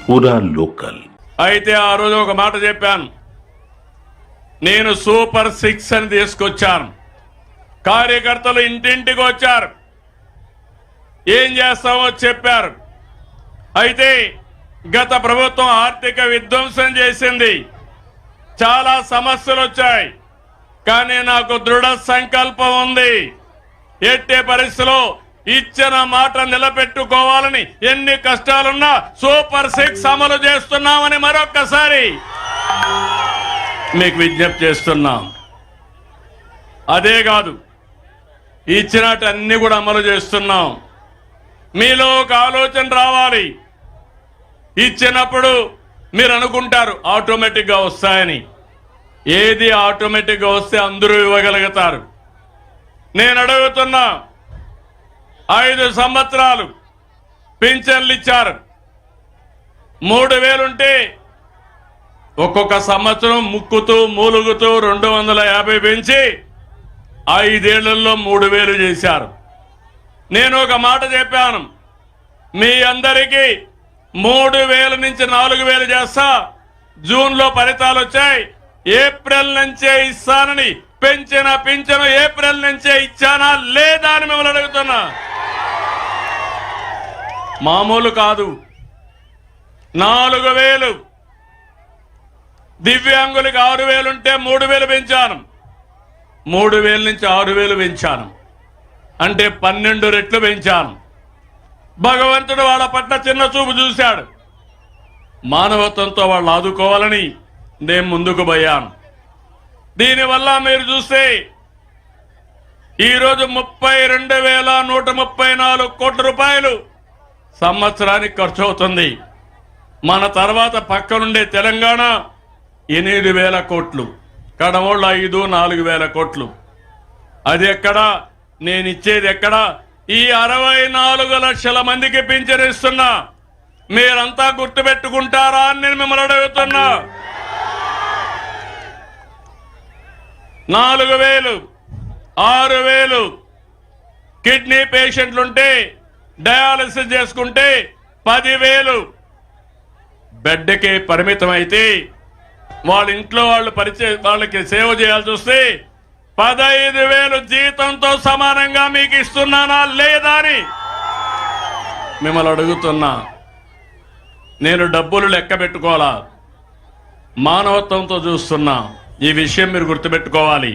పూరా లోకల్. అయితే ఆ రోజు ఒక మాట చెప్పాను, నేను సూపర్ 6 అని తీసుకొచ్చాను. కార్యకర్తలు ఇంటింటికి వచ్చారు, ఏం చేస్తామో చెప్పారు. అయితే గత ప్రభుత్వం ఆర్థిక విధ్వంసం చేసింది, చాలా సమస్యలు వచ్చాయి. కానీ నాకు దృఢ సంకల్పం ఉంది, ఎట్టే పరిస్థితిలో ఇచ్చిన మాట నిలబెట్టుకోవాలని ఎన్ని కష్టాలున్నా సూపర్ 6 అమలు చేస్తున్నామని మరొక్కసారి మీకు విజ్ఞప్తి చేస్తున్నాం. అదే కాదు, ఇచ్చినట్టు అన్ని కూడా అమలు చేస్తున్నాం. మీలో ఒక ఆలోచన రావాలి. ఇచ్చినప్పుడు మీరు అనుకుంటారు ఆటోమేటిక్గా వస్తాయని. ఏది ఆటోమేటిక్గా వస్తే అందరూ ఇవ్వగలుగుతారు. నేను అడుగుతున్నా, 5 సంవత్సరాలు పింఛన్లు ఇచ్చారు. 3000 ఉంటే ఒక్కొక్క సంవత్సరం ముక్కుతూ మూలుగుతూ 250 పెంచి 5 ఏళ్లలో 3000 చేశారు. నేను ఒక మాట చెప్పాను, మీ అందరికీ 3000 నుంచి 4000 చేస్తా. జూన్లో ఫలితాలు వచ్చాయి, ఏప్రిల్ నుంచే ఇస్తానని పెంచిన పింఛను ఏప్రిల్ నుంచే ఇచ్చానా లేదా అని మిమ్మల్ని అడుగుతున్నా. మామూలు కాదు. 4000 దివ్యాంగులకు 6000 ఉంటే 3000 పెంచాను. 3000 నుంచి 6000 పెంచాను, అంటే 12 రెట్లు పెంచాను. భగవంతుడు వాళ్ళ పట్ల చిన్న చూపు చూశాడు. మానవత్వంతో వాళ్ళు ఆదుకోవాలని నేను ముందుకు పోయాను. దీనివల్ల మీరు చూస్తే ఈరోజు 32,134 కోట్ల రూపాయలు సంవత్సరానికి ఖర్చు అవుతుంది. మన తర్వాత పక్కనుండే తెలంగాణ 8,000 కోట్లు, కడమోళ్ళు 4,000 కోట్లు. అది ఎక్కడా, నేను ఇచ్చేది ఎక్కడా? ఈ 64 లక్షల మందికి పింఛను ఇస్తున్నా. మీరంతా గుర్తుపెట్టుకుంటారా అని నేను మిమ్మల్ని అడుగుతున్నా. 4,000, 6,000 కిడ్నీ పేషెంట్లుంటే డయాలసిస్ చేసుకుంటే 10,000 బెడ్కి పరిమితం అయితే వాళ్ళ ఇంట్లో వాళ్ళకి సేవ చేయాల్సి వస్తే 15,000 జీతంతో సమానంగా మీకు ఇస్తున్నానా లేదా అని మిమ్మల్ని అడుగుతున్నా. నేను డబ్బులు లెక్క పెట్టుకోవాలా, మానవత్వంతో చూస్తున్నా. ఈ విషయం మీరు గుర్తుపెట్టుకోవాలి.